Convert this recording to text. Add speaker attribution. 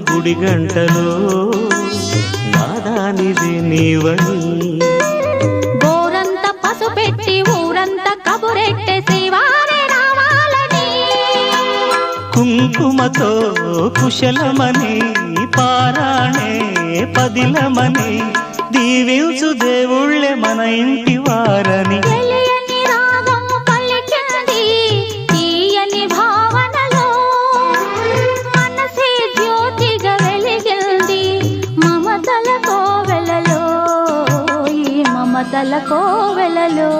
Speaker 1: గుడి గంటలో నాదానిది నీవని
Speaker 2: గోరంత పసుపెట్టి ఊరంతా కబురెట్టె శ్రీవారే రావాలని
Speaker 1: కుంకుమతో కుశలమని పారాణే పదిలమని దీవించు దేవుళ్ళే మన ఇంటి వారని
Speaker 2: తెలియని రాగం పలికింది తీయని భావనలో మనసే జ్యోతిగా వెలిగింది మమతల కోవెలలో ఈ మమతల కోవెలలో